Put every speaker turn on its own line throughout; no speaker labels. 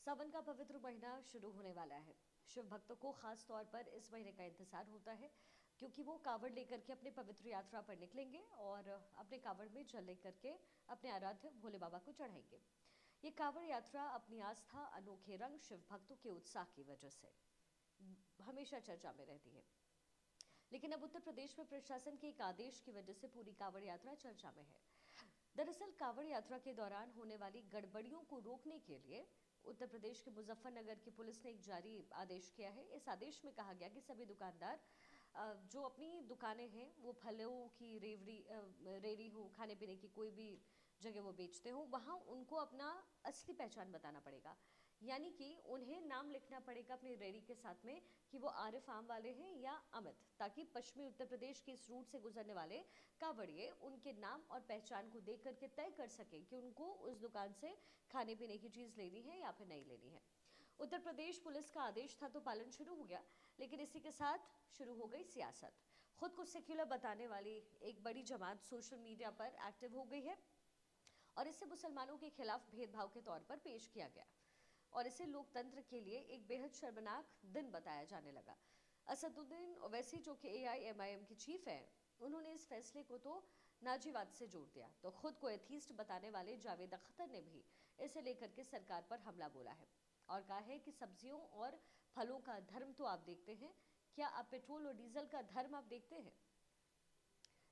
सावन का पवित्र महीना शुरू होने वाला है। शिव भक्तों को खास तौर पर इस महीने का इंतजार होता है, क्योंकि वो कावड़ लेकर के अपनी पवित्र यात्रा पर निकलेंगे और अपने कावड़ में जल लेकर के अपने आराध्य भोले बाबा को चढ़ाएंगे। ये कावड़ यात्रा अपनी आस्था, अनोखे रंग, शिव भक्तों के उत्साह की वजह से हमेशा चर्चा में रहती है। लेकिन अब उत्तर प्रदेश में प्रशासन के एक आदेश की वजह से पूरी कावड़ यात्रा चर्चा में है। दरअसल कावड़ यात्रा के दौरान होने वाली गड़बड़ियों को रोकने के लिए उत्तर प्रदेश के मुजफ्फरनगर की पुलिस ने एक जारी आदेश किया है। इस आदेश में कहा गया कि सभी दुकानदार जो अपनी दुकानें हैं वो फलों की रेवड़ी हो, खाने पीने की कोई भी जगह वो बेचते हो, वहाँ उनको अपना असली पहचान बताना पड़ेगा। यानी कि उन्हें नाम लिखना पड़ेगा अपनी रेडी के साथ में कि वो आरिफ आम वाले हैं या अमित, ताकि पश्चिमी उत्तर प्रदेश के इस रूट से गुजरने वाले कावड़िए उनके नाम और पहचान को देख करके तय कर सकें कि उनको उस दुकान से खाने पीने की चीज़ लेनी है या फिर नहीं लेनी है। उत्तर प्रदेश पुलिस का आदेश था तो पालन शुरू हो गया, लेकिन इसी के साथ शुरू हो गई सियासत। खुद को सेक्युलर बताने वाली एक बड़ी जमात सोशल मीडिया पर एक्टिव हो गई है और इसे मुसलमानों के खिलाफ भेदभाव के तौर पर पेश किया गया और इसे लोकतंत्र के लिए एक बेहद शर्मनाक दिन बताया जाने लगा। असदुद्दीन ओवैसी, जो कि AIMIM की चीफ है, उन्होंने इस फैसले को तो नाजीवाद से जोड़ दिया। तो खुद को एथीस्ट बताने वाले जावेद अख्तर ने भी इसे लेकर के सरकार पर हमला बोला है और कहा है कि सब्जियों और फलों का धर्म तो आप देखते हैं, क्या आप पेट्रोल और डीजल का धर्म आप देखते हैं?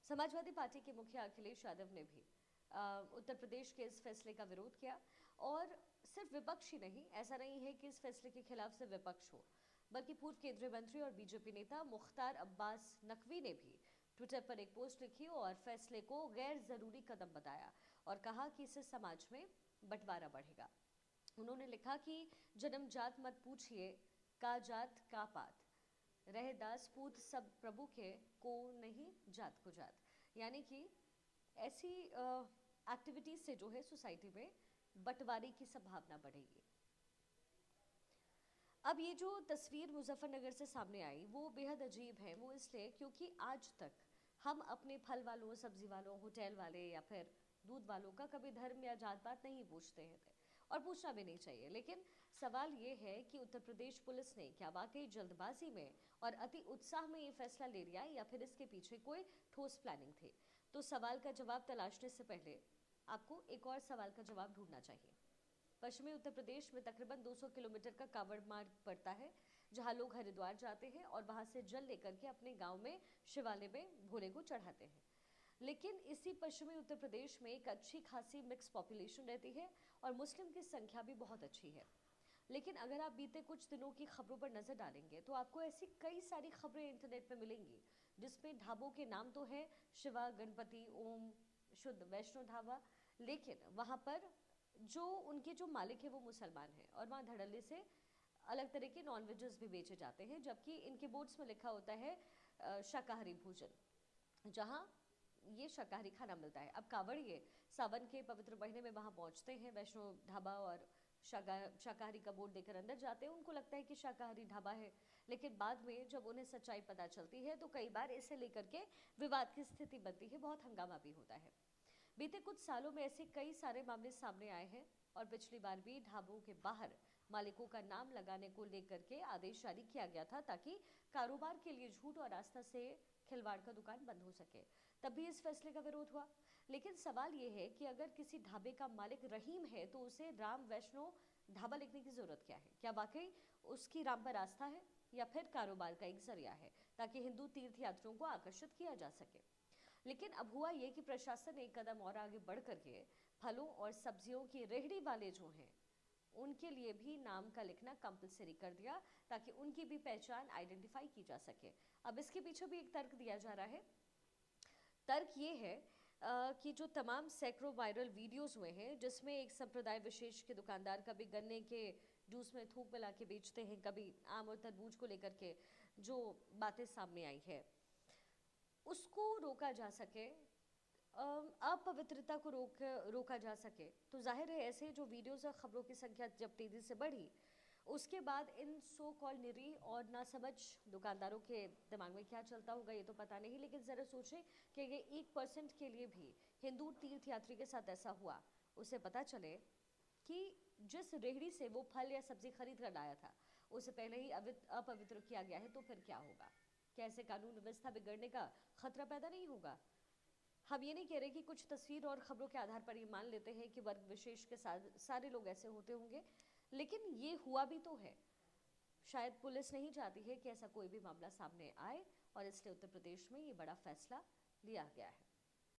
समाजवादी पार्टी के मुखिया अखिलेश यादव ने भी उत्तर प्रदेश के इस फैसले का विरोध किया और सिर्फ विपक्ष ही नहीं, ऐसा नहीं है कि इस फैसले के खिलाफ सिर्फ विपक्ष हो, बल्कि पूर्व केंद्रीय मंत्री और बीजेपी नेता मुख्तार अब्बास नकवी ने भी ट्विटर पर एक पोस्ट लिखी और फैसले को गैर जरूरी कदम बताया और कहा कि इससे समाज में बंटवारा बढ़ेगा। उन्होंने लिखा कि जन्म जात मत पूछिए, का जात का पात, रहे दास पूत सब प्रभु के, को नहीं जात को जात। यानी कि ऐसी एक्टिविटीज से जो है सोसाइटी में बंटवारे की संभावना बढ़ेगी। अब ये जो तस्वीर मुजफ्फरनगर से सामने आई वो बेहद अजीब है। वो इसलिए क्योंकि आज तक हम अपने फल वालों, सब्जी वालों, होटल वाले या फिर दूध वालों का कभी धर्म या जात पात नहीं पूछते हैं और पूछना भी नहीं चाहिए। लेकिन सवाल ये है कि उत्तर प्रदेश पुलिस ने क्या वाकई जल्दबाजी में और अति उत्साह में ये फैसला ले लिया या फिर इसके पीछे कोई ठोस प्लानिंग थी? तो सवाल का जवाब तलाशने से पहले आपको एक और सवाल का जवाब ढूंढना चाहिए। पश्चिमी उत्तर प्रदेश में तकरीबन 200 किलोमीटर का कांवड़ मार्ग पड़ता है, जहां लोग हरिद्वार जाते हैं और वहां से जल लेकर के अपने गांव में शिवालय में भोले को चढ़ाते हैं। लेकिन इसी पश्चिमी उत्तर प्रदेश में एक अच्छी खासी मिक्स पॉपुलेशन रहती है और मुस्लिम की संख्या भी बहुत अच्छी है। लेकिन अगर आप बीते कुछ दिनों की खबरों पर नजर डालेंगे तो आपको ऐसी कई सारी खबरें इंटरनेट पर मिलेंगी जिसमें ढाबों के नाम तो है शिवा, गणपति, ओम, शुद्ध वैष्णो ढाबा, लेकिन वहां पर जो उनके जो मालिक है वो मुसलमान है और वहाँ धड़ल्ले से अलग तरह के नॉन वेजेस भी बेचे जाते हैं, जबकि इनके बोर्ड्स में लिखा होता है शाकाहारी भोजन, जहाँ ये शाकाहारी खाना मिलता है। अब कावड़िए सावन के पवित्र महीने में वहाँ पहुँचते हैं, वैष्णो ढाबा और शाकाहारी का बोर्ड देकर अंदर जाते हैं। उनको लगता है कि शाकाहारी ढाबा है, लेकिन बाद में जब उन्हें सच्चाई पता चलती है तो कई बार इसे लेकर के विवाद की स्थिति बनती है, बहुत हंगामा भी होता है। बीते कुछ सालों में ऐसे कई सारे मामले सामने आए हैं और पिछली बार भी ढाबों के बाहर मालिकों का नाम लगाने को लेकर के आदेश जारी किया गया था ताकि कारोबार के लिए झूठ और आस्था से खिलवाड़ का दुकान बंद हो सके। तब भी इस फैसले का विरोध हुआ। लेकिन सवाल यह है कि अगर किसी ढाबे का मालिक रहीम है तो उसे राम वैष्णो ढाबा लिखने की जरूरत क्या है? क्या वाकई उसकी राम पर आस्था है या फिर कारोबार का एक जरिया है ताकि हिंदू तीर्थ यात्रियों को आकर्षित किया जा सके? लेकिन अब हुआ ये कि प्रशासन ने एक कदम और आगे बढ़ करके फलों और सब्जियों की रेहड़ी वाले जो हैं उनके लिए भी नाम का लिखना कंपलसरी कर दिया ताकि उनकी भी पहचान आइडेंटिफाई की जा सके। अब इसके पीछे भी एक तर्क दिया जा रहा है। तर्क ये है कि जो तमाम सैकड़ों वायरल वीडियोस हुए हैं जिसमें एक संप्रदाय विशेष के दुकानदार कभी गन्ने के जूस में थूक मिला के बेचते हैं, कभी आम और तरबूज को लेकर के जो बातें सामने आई है उसको रोका जा सके, अपवित्रता को रोका जा सके, तो जाहिर है ऐसे जो वीडियोस और खबरों की संख्या जब तेजी से बढ़ी उसके बाद इन सो कॉल निरीह और नासमझ दुकानदारों के दिमाग में क्या चलता होगा ये तो पता नहीं। लेकिन ज़रा सोचें कि ये 1% के लिए भी हिंदू तीर्थ यात्री के साथ ऐसा हुआ, उसे पता चले कि जिस रेहड़ी से वो फल या सब्जी खरीद कर लाया था उसे पहले ही अपवित्र किया गया है, तो फिर क्या होगा? क्या ऐसे कानून व्यवस्था बिगड़ने का खतरा पैदा नहीं होगा? हम ये नहीं कह रहे कि कुछ तस्वीर और खबरों के आधार पर ये मान लेते हैं कि वर्ग विशेष के सारे लोग ऐसे होते होंगे, लेकिन ये हुआ भी तो है। शायद पुलिस नहीं चाहती है कि ऐसा कोई भी मामला सामने आए, और इसलिए उत्तर प्रदेश में ये बड़ा फैसला लिया गया है।